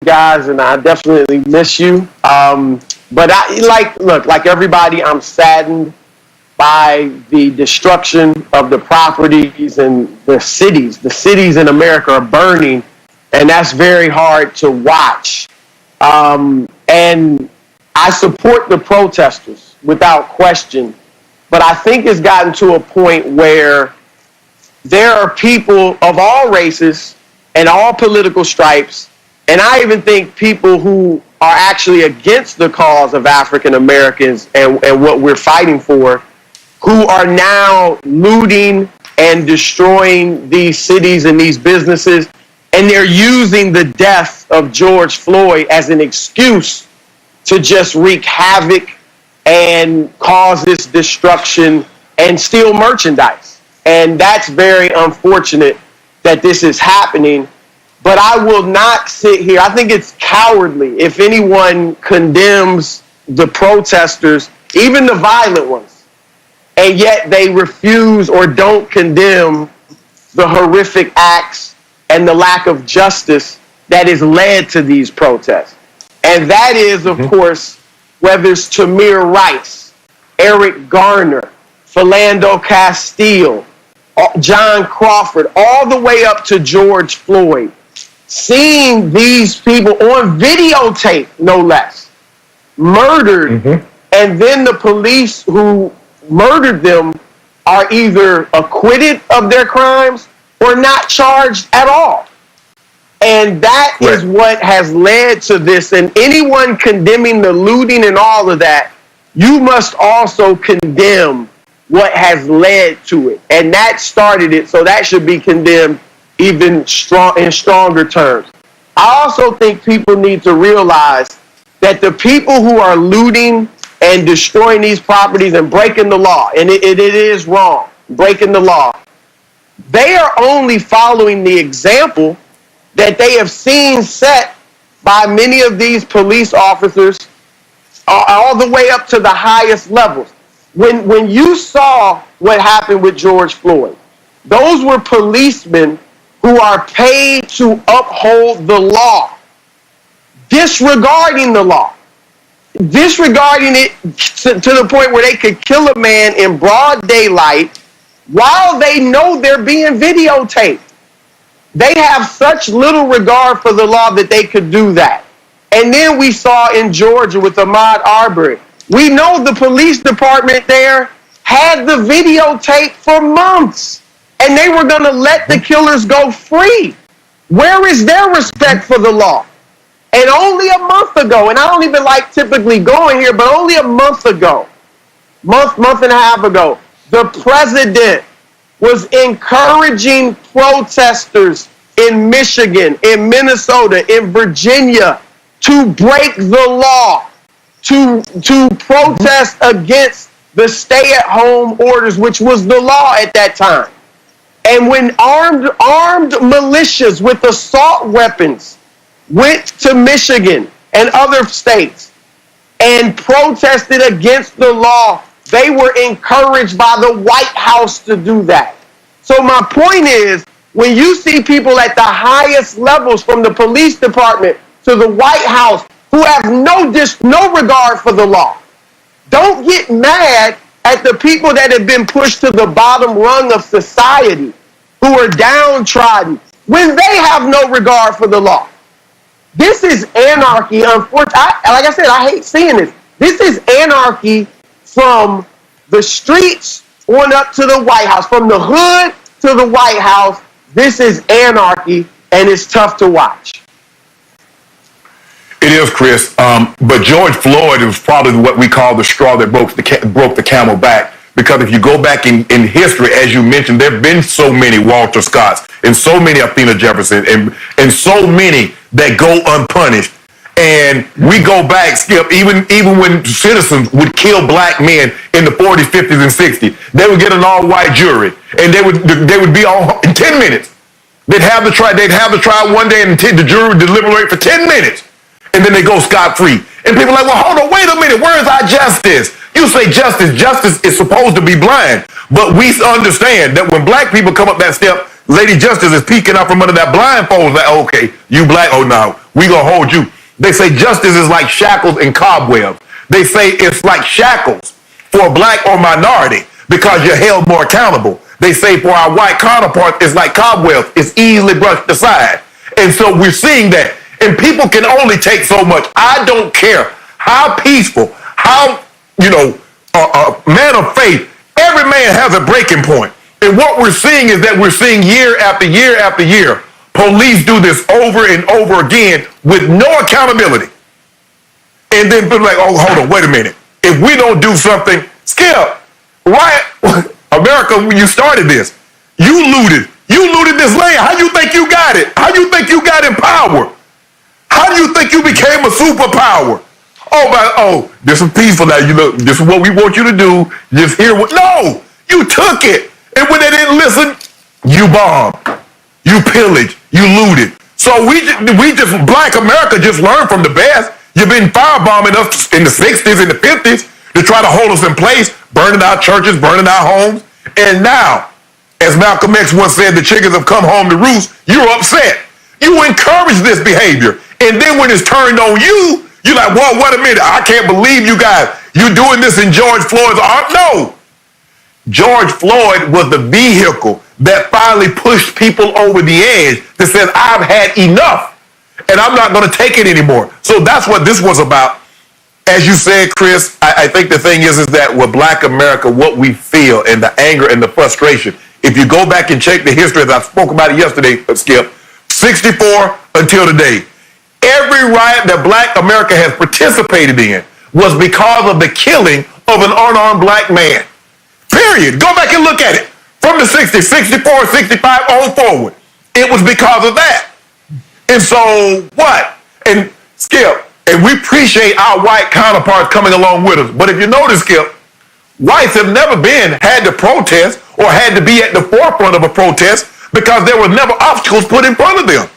guys, and I definitely miss you. But like everybody, I'm saddened by the destruction of the properties and the cities. The cities in America are burning, and that's very hard to watch. And I support the protesters without question, but I think it's gotten to a point where there are people of all races and all political stripes, and I even think people who are actually against the cause of African Americans and what we're fighting for, who are now looting and destroying these cities and these businesses, and they're using the death of George Floyd as an excuse to just wreak havoc and cause this destruction and steal merchandise. And that's very unfortunate that this is happening. But I will not sit here. I think it's cowardly if anyone condemns the protesters, even the violent ones, and yet they refuse or don't condemn the horrific acts and the lack of justice that has led to these protests. And that is, of course, whether it's Tamir Rice, Eric Garner, Philando Castile, John Crawford, all the way up to George Floyd. Seeing these people on videotape, no less, murdered, and then the police who murdered them are either acquitted of their crimes or not charged at all. And that is what has led to this. And anyone condemning the looting and all of that, you must also condemn what has led to it. And that started it, so that should be condemned even in stronger terms. I also think people need to realize that the people who are looting and destroying these properties and breaking the law, and it is wrong, breaking the law, they are only following the example that they have seen set by many of these police officers all the way up to the highest levels. When you saw what happened with George Floyd, those were policemen who are paid to uphold the law, disregarding the law, disregarding it to the point where they could kill a man in broad daylight while they know they're being videotaped. They have such little regard for the law that they could do that. And then we saw in Georgia with Ahmaud Arbery. We know the police department there had the videotape for months, and they were going to let the killers go free. Where is their respect for the law? And only a month ago, and I don't even like typically going here, but only a month ago, month and a half ago, the president was encouraging protesters in Michigan, in Minnesota, in Virginia to break the law, to protest against the stay-at-home orders, which was the law at that time. And when armed militias with assault weapons went to Michigan and other states and protested against the law, they were encouraged by the White House to do that. So my point is, when you see people at the highest levels, from the police department to the White House, who have no regard for the law, don't get mad at the people that have been pushed to the bottom rung of society, who are downtrodden, when they have no regard for the law. This is anarchy, unfortunately. Like I said, I hate seeing this. This is anarchy from the streets on up to the White House, from the hood to the White House. This is anarchy, and it's tough to watch. It is, Chris. But George Floyd was probably what we call the straw that broke the camel back. Because if you go back in history, as you mentioned, there have been so many Walter Scotts and so many Athena Jefferson and so many that go unpunished. And we go back, Skip, even when citizens would kill black men in the 40s, 50s, and 60s, they would get an all-white jury, and they would be all in 10 minutes. They'd have the trial one day, and the jury would deliberate for 10 minutes, and then they go scot-free. And people are like, well, hold on, wait a minute, where is our justice? You say justice is supposed to be blind, but we understand that when black people come up that step, Lady Justice is peeking out from under that blindfold, like, okay, you black, oh no, we gonna hold you. They say justice is like shackles and cobwebs. They say it's like shackles for a black or minority because you're held more accountable. They say for our white counterparts, it's like cobwebs. It's easily brushed aside. And so we're seeing that. And people can only take so much. I don't care how peaceful, how, man of faith, every man has a breaking point. And what we're seeing is that we're seeing year after year after year, police do this over and over again with no accountability. And then people are like, oh, hold on, wait a minute. If we don't do something, Skip, why, America, when you started this, you looted this land. How you think you got it? How you think you got in power? How do you think you became a superpower? This is peaceful now. This is what we want you to do. Just hear what? No, you took it. And when they didn't listen, you bombed, you pillaged, you looted. So we just, black America just learned from the best. You've been firebombing us in the 60s and the 50s to try to hold us in place, burning our churches, burning our homes. And now, as Malcolm X once said, the chickens have come home to roost. You're upset. You encourage this behavior. And then when it's turned on you, you're like, whoa, wait a minute. I can't believe you guys. You're doing this in George Floyd's arm. No. George Floyd was the vehicle that finally pushed people over the edge that said, I've had enough and I'm not going to take it anymore. So that's what this was about. As you said, Chris, I think the thing is that with black America, what we feel and the anger and the frustration, if you go back and check the history, as I spoke about it yesterday, Skip, 64 until today, every riot that black America has participated in was because of the killing of an unarmed black man. Period. Go back and look at it. From the 60s, 64, 65 on forward. It was because of that. And so what? And Skip, and we appreciate our white counterparts coming along with us. But if you notice, Skip, whites have never had to protest or had to be at the forefront of a protest because there were never obstacles put in front of them.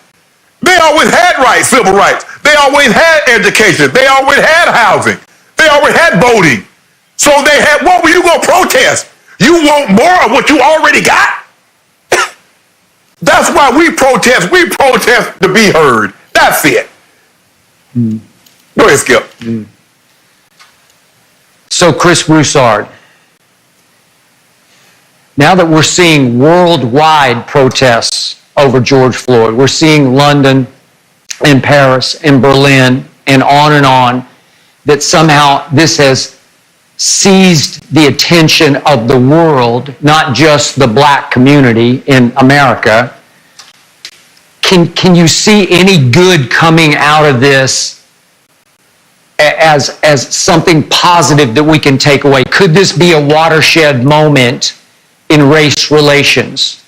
They always had rights, civil rights. They always had education. They always had housing. They always had voting. So they had, what were you going to protest? You want more of what you already got? That's why we protest. We protest to be heard. That's it. Go ahead, Skip. So, Chris Broussard, now that we're seeing worldwide protests over George Floyd, we're seeing London and Paris and Berlin and on, that somehow this has seized the attention of the world, not just the black community in America. Can you see any good coming out of this as something positive that we can take away? Could this be a watershed moment in race relations?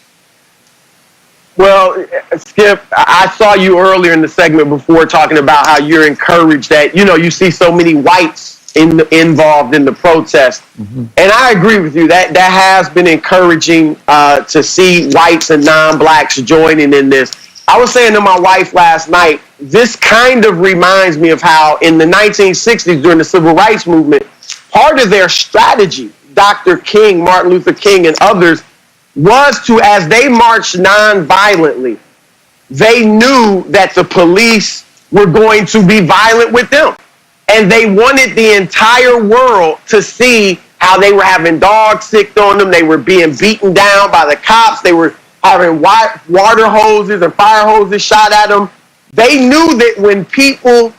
Well, Skip, I saw you earlier in the segment before talking about how you're encouraged that, you see so many whites involved in the protest. Mm-hmm. And I agree with you. That has been encouraging to see whites and non-blacks joining in this. I was saying to my wife last night, this kind of reminds me of how in the 1960s during the Civil Rights Movement, part of their strategy, Dr. King, Martin Luther King, and others, was to, as they marched non-violently, they knew that the police were going to be violent with them. And they wanted the entire world to see how they were having dogs sicked on them. They were being beaten down by the cops. They were having water hoses and fire hoses shot at them. They knew that when people,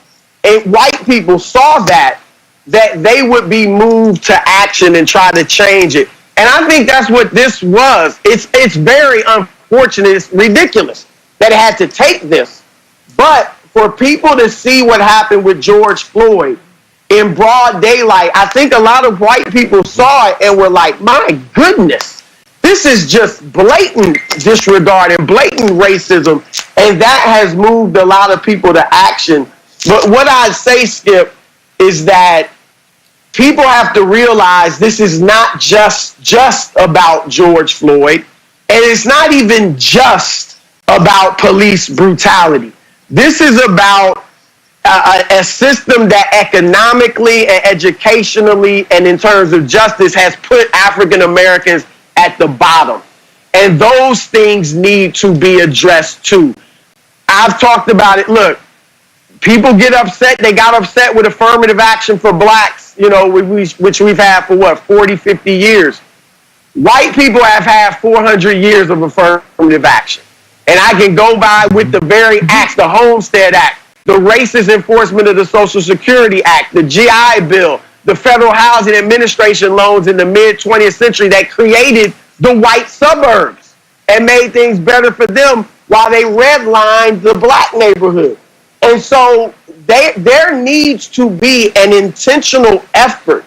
and white people saw that they would be moved to action and try to change it. And I think that's what this was. It's very unfortunate. It's ridiculous that it had to take this. But for people to see what happened with George Floyd in broad daylight, I think a lot of white people saw it and were like, my goodness, this is just blatant disregard and blatant racism. And that has moved a lot of people to action. But what I'd say, Skip, is that people have to realize this is not just about George Floyd, and it's not even just about police brutality. This is about a system that economically and educationally and in terms of justice has put African Americans at the bottom. And those things need to be addressed too. I've talked about it. Look, people get upset. They got upset with affirmative action for blacks, which we've had for 40, 50 years. White people have had 400 years of affirmative action. And I can go by with the very acts, the Homestead Act, the Racist Enforcement of the Social Security Act, the GI Bill, the Federal Housing Administration loans in the mid-20th century that created the white suburbs and made things better for them while they redlined the black neighborhood. And so there needs to be an intentional effort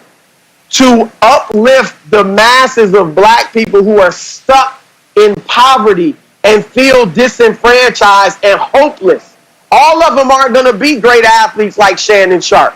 to uplift the masses of black people who are stuck in poverty and feel disenfranchised and hopeless. All of them aren't going to be great athletes like Shannon Sharpe.